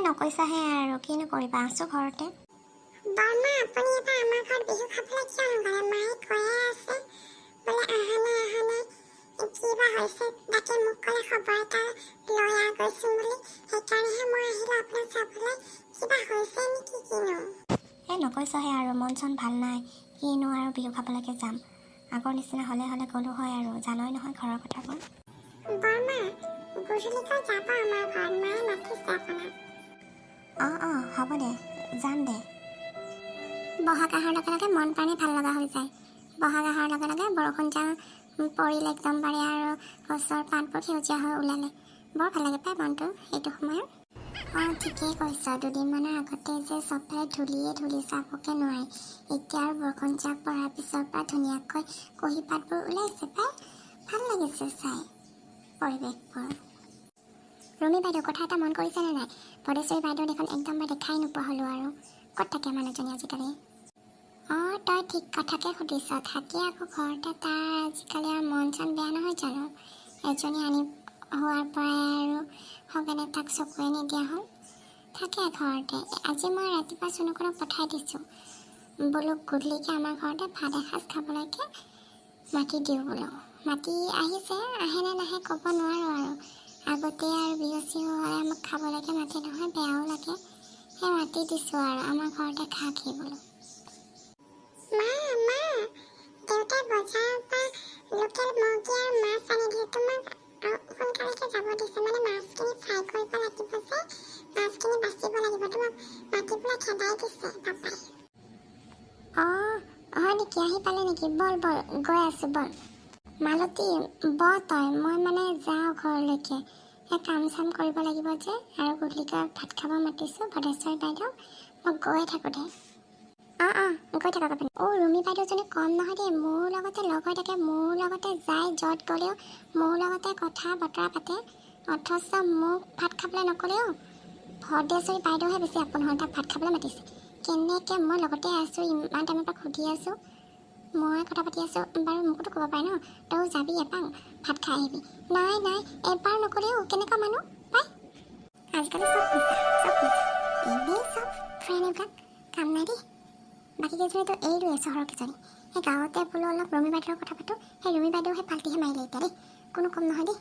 নকৈছাহে আৰু কিনো কৰিবা আছোঁ ঘৰতে। বৰমা আপুনি এবাৰ আমাৰ ঘৰত বিহু খাবলৈ কিয় নগ'লে? মায়ে কৈয়ে আছে বোলে আহা নাই কিবা হৈছে, তাকে মোক ক'লে খবৰ এটা লৈ গৈছোঁ বুলি, সেইকাৰণেহে মই আহিলোঁ আপোনাক চাবলৈ। কিবা হৈছে নেকি কিনো? নকৈছাহে আৰু মন চন ভাল নাই, কিনো আৰু বিহু খাবলৈকে যাম। আগৰ নিচিনা হ'লে গ'লো হয় আৰু, জানই নহয় ঘৰৰ কথাবোৰ। বৰমা গধূলিকৈ যাব আমাৰ ঘৰত, মায়ে মাতিছে আপোনাক। অঁ হ'ব দে, যাম দে। বহাগ অহাৰ লগে লগে মন প্ৰাণে ভাল লগা হৈ যায়। বহাগ অহাৰ লগে লগে বৰষুণ যাওঁ পৰিলে একদম পাৰে আৰু গছৰ পাতবোৰ সেউজীয়া হৈ ওলালে বৰ ভাল লাগে পায় মনটো সেইটো সময়ত। ঠিকেই কৈছ, দুদিনমানৰ আগতে যে চবফালে ধূলি চাবকে নোৱাৰি, এতিয়া আৰু বৰষুণ জাক পৰাৰ পিছৰ পৰা ধুনীয়াকৈ কুঁহি পাতবোৰ ওলাইছে পায়, ভাল লাগিছে চাই পৰিৱেশবোৰ। ৰুমি বাইদেউ কথা এটা মন কৰিছেনে নাই? ভদেশ্বৰী বাইদেউ দেখোন একদম দেখাই নোপোৱা হ'লোঁ আৰু, ক'ত থাকে মানুহজনী আজিকালি? তই ঠিক কথাকে সুধিছ, থাকি আকৌ ঘৰতে। তাৰ আজিকালি আৰু মন চন বেয়া নহয় জানো? এজনী আনি হোৱাৰ পৰাই আৰু সঘনে তাক চকুৱে নিদিয়া হ'ল, থাকে ঘৰতে। আজি মই ৰাতিপুৱা চুনুকণক পঠাই দিছোঁ, বোলো গধূলিকৈ আমাৰ ঘৰতে ভাত এসাঁজ খাবলৈকে মাতি দিওঁ বোলো। মাতি আহিছে, আহে নে নাহে ক'ব নোৱাৰোঁ আৰু, আগতে আৰু বিহু চিহু হ'লে আমাক খাবলৈকে মাতি নহয়, বেয়াও লাগে, সেই মাতি দিছোঁ আৰু আমাৰ ঘৰতে খাকি বোলো। মা দেউতাই বজাৰৰ পৰা লোকেল মুৰ্গী আৰু মাছ আনি দিছে, তোমাক সোনকালেকে যাব দিছে, মানে মাছখিনি ফ্ৰাই কৰিব লাগিব যে, মাছখিনি বাচিব লাগিব, তোমাক মাতিবলৈ খেদাই দিছে পাপাই। হয় নেকি? আহি পালে নেকি? বল গৈ আছোঁ বল। মালতী তই, মই মানে যাওঁ ঘৰলৈকে, সেই কাম চাম কৰিব লাগিব যে, আৰু গধূলিকৈ ভাত খাব মাতিছোঁ ভদেশ্বৰী বাইদেউ, মই গৈ থাকোঁ দে। গৈ থাকক আপুনি। ৰুমি বাইদেউজনী কম নহয় দেই, মোৰ লগতে লগ হৈ থাকে, মোৰ লগতে যায়, য'ত গ'লেও মোৰ লগতে কথা বতৰা পাতে, অথচ মোক ভাত খাবলৈ নক'লেও ভদেশ্বৰী বাইদেউহে বেছি আপোন হয়, তাক ভাত খাবলৈ মাতিছে। কেনেকৈ মই লগতে আছোঁ, ইমান টাইমৰ পৰা সুধি আছোঁ, মই কথা পাতি আছোঁ, বাৰু মোকোতো ক'ব পাৰে ন, তই যাবি এপাক ভাত খাই আহিবি। নাই এবাৰ নক'লেও কেনেকুৱা মানুহ পাই, আজিকালি চব এনেই চব ফ্ৰেণ্ড এইবিলাক কাম নাই দেই। বাকী কেইজনীতো এইটোৱে চহৰৰ কেইজনী, সেই গাঁৱতে বোলো অলপ ৰুমি বাইদেউৰ কথা পাতোঁ, সেই ৰুমি বাইদেউ সেই পাল্টিহে মাৰিলে এতিয়া দেই, কোনো কম নহয় দেই।